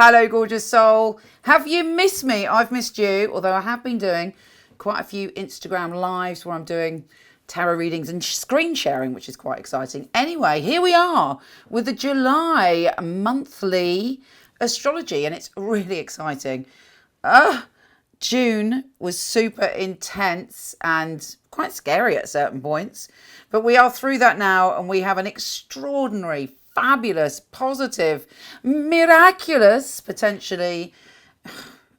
Hello, gorgeous soul. Have you missed me? I've missed you, although I have been doing quite a few Instagram lives where I'm doing tarot readings and screen sharing, which is quite exciting. Anyway, here we are with the July monthly astrology, and it's really exciting. June was super intense and quite scary at certain points, but we are through that now, and we have an extraordinary, fabulous, positive, miraculous, potentially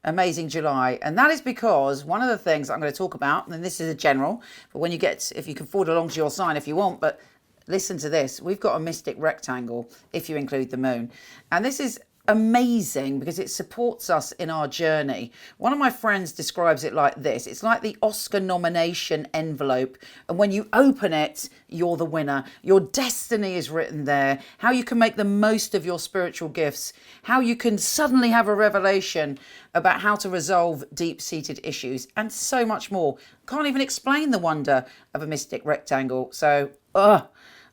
amazing July. And that is because one of the things I'm going to talk about, and this is a general, but when you get, if you can forward along to your sign if you want, but listen to this. We've got a mystic rectangle if you include the moon. And this is amazing because it supports us in our journey. One of my friends describes it like this. It's like the Oscar nomination envelope, and when you open it, you're the winner. Your destiny is written there, how you can make the most of your spiritual gifts, how you can suddenly have a revelation about how to resolve deep-seated issues, and so much more. Can't even explain the wonder of a mystic rectangle. So I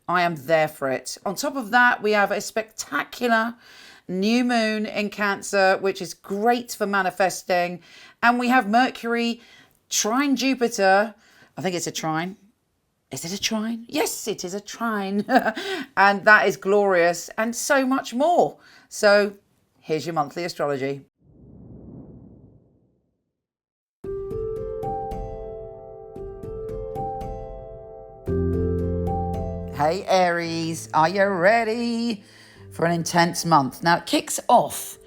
am there for it. On top of that, we have a spectacular new moon in Cancer, which is great for manifesting. And we have Mercury trine Jupiter. I think it's a trine. Is it a trine? Yes, it is a trine. And that is glorious, and so much more. So here's your monthly astrology. Hey Aries, are you ready for an intense month? Now, it kicks off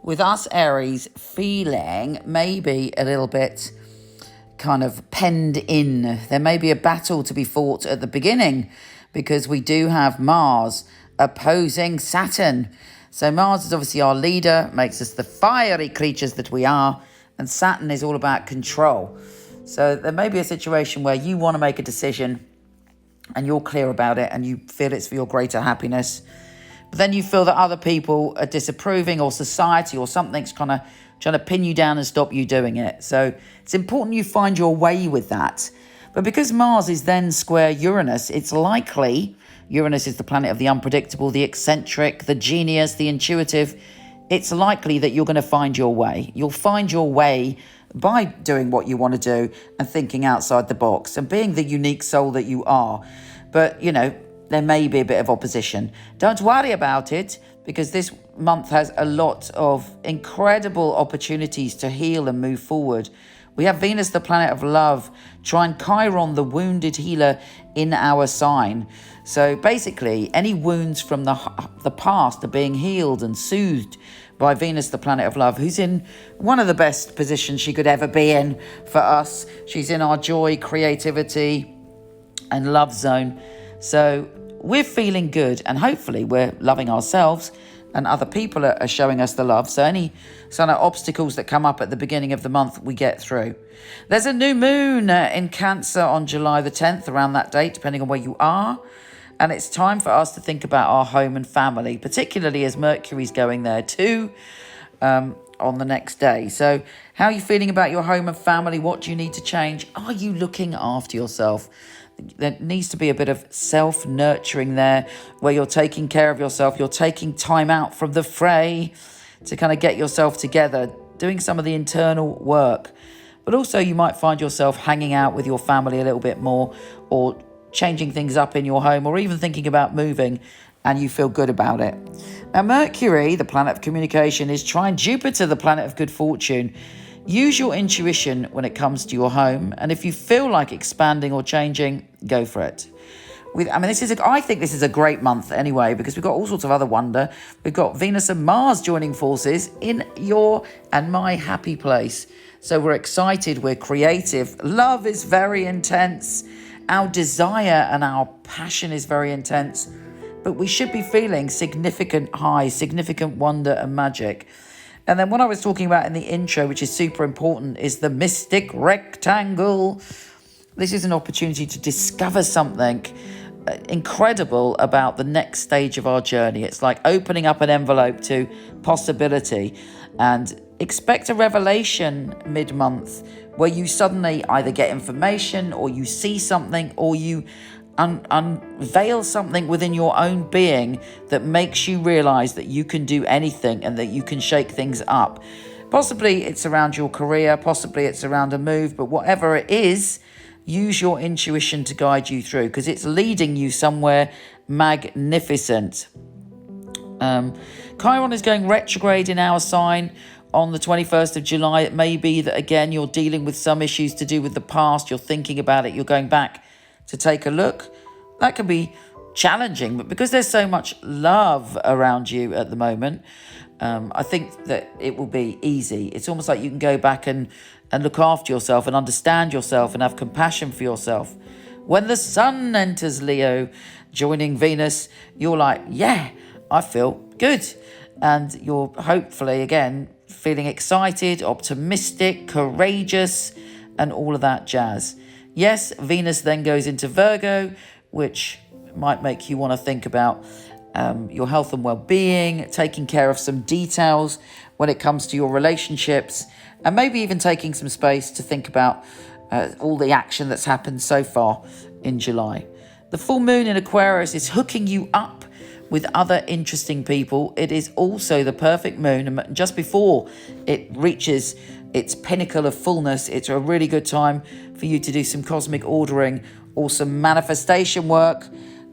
with us Aries feeling maybe a little bit kind of penned in. There may be a battle to be fought at the beginning because we do have Mars opposing Saturn. So Mars is obviously our leader, makes us the fiery creatures that we are, and Saturn is all about control. So there may be a situation where you want to make a decision and you're clear about it and you feel it's for your greater happiness. But then you feel that other people are disapproving, or society or something's kind of trying to pin you down and stop you doing it. So it's important you find your way with that. But because Mars is then square Uranus, it's likely, Uranus is the planet of the unpredictable, the eccentric, the genius, the intuitive. It's likely that you're going to find your way. You'll find your way by doing what you want to do and thinking outside the box and being the unique soul that you are. But, you know, there may be a bit of opposition. Don't worry about it, because this month has a lot of incredible opportunities to heal and move forward. We have Venus, the planet of love, trine Chiron, the wounded healer, in our sign. So basically, any wounds from the past are being healed and soothed by Venus, the planet of love, who's in one of the best positions she could ever be in for us. She's in our joy, creativity, and love zone. So we're feeling good, and hopefully we're loving ourselves, and other people are showing us the love. So any sort of obstacles that come up at the beginning of the month, we get through. There's a new moon in Cancer on July the 10th, around that date, depending on where you are. And it's time for us to think about our home and family, particularly as Mercury's going there too on the next day. So how are you feeling about your home and family? What do you need to change? Are you looking after yourself? There needs to be a bit of self-nurturing there, where you're taking care of yourself. You're taking time out from the fray to kind of get yourself together, doing some of the internal work. But also you might find yourself hanging out with your family a little bit more, or changing things up in your home, or even thinking about moving, and you feel good about it. Now, Mercury, the planet of communication, is trine Jupiter, the planet of good fortune. Use your intuition when it comes to your home, and if you feel like expanding or changing, go for it. I think this is a great month anyway, because we've got all sorts of other wonder. We've got Venus and Mars joining forces in your and my happy place. So we're excited, we're creative. Love is very intense. Our desire and our passion is very intense, but we should be feeling significant highs, significant wonder and magic. And then what I was talking about in the intro, which is super important, is the mystic rectangle. This is an opportunity to discover something incredible about the next stage of our journey. It's like opening up an envelope to possibility, and expect a revelation mid-month where you suddenly either get information, or you see something, or you unveil something within your own being that makes you realize that you can do anything and that you can shake things up. Possibly it's around your career, possibly it's around a move, but whatever it is, use your intuition to guide you through, because it's leading you somewhere magnificent. Chiron is going retrograde in our sign on the 21st of July. It may be that, again, you're dealing with some issues to do with the past. You're thinking about it. You're going back to take a look. That can be challenging, but because there's so much love around you at the moment, I think that it will be easy. It's almost like you can go back and look after yourself and understand yourself and have compassion for yourself. When the sun enters Leo, joining Venus, you're like, yeah, I feel good. And you're hopefully, again, feeling excited, optimistic, courageous, and all of that jazz. Yes, Venus then goes into Virgo, which might make you want to think about your health and well-being, taking care of some details when it comes to your relationships, and maybe even taking some space to think about all the action that's happened so far in July. The full moon in Aquarius is hooking you up with other interesting people. It is also the perfect moon, and just before it reaches its pinnacle of fullness, it's a really good time for you to do some cosmic ordering or some manifestation work.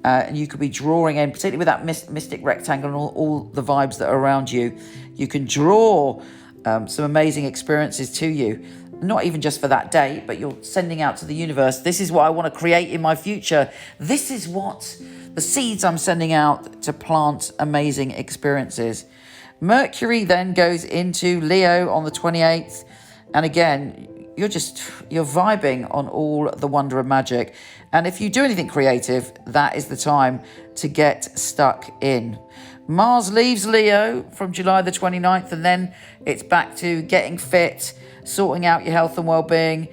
And you could be drawing in, particularly with that mystic rectangle and all the vibes that are around you. You can draw some amazing experiences to you, not even just for that day, but you're sending out to the universe. This is what I want to create in my future. This is what the seeds I'm sending out to plant amazing experiences. Mercury then goes into Leo on the 28th. And again, you're vibing on all the wonder and magic. And if you do anything creative, that is the time to get stuck in. Mars leaves Leo from July the 29th, and then it's back to getting fit, sorting out your health and well-being,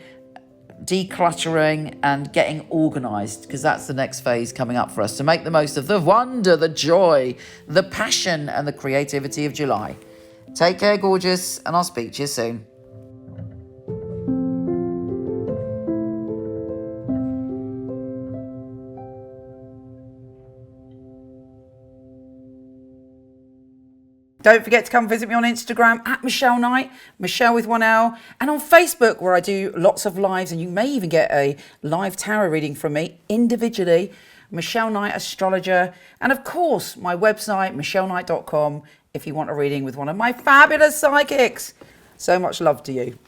decluttering and getting organized, because that's the next phase coming up for us, to make the most of the wonder, the joy, the passion and the creativity of July. Take care, gorgeous, and I'll speak to you soon. Don't forget to come visit me on Instagram at Michele Knight, Michele with one L, and on Facebook, where I do lots of lives, and you may even get a live tarot reading from me individually, Michele Knight Astrologer, and of course my website michelleknight.com if you want a reading with one of my fabulous psychics. So much love to you.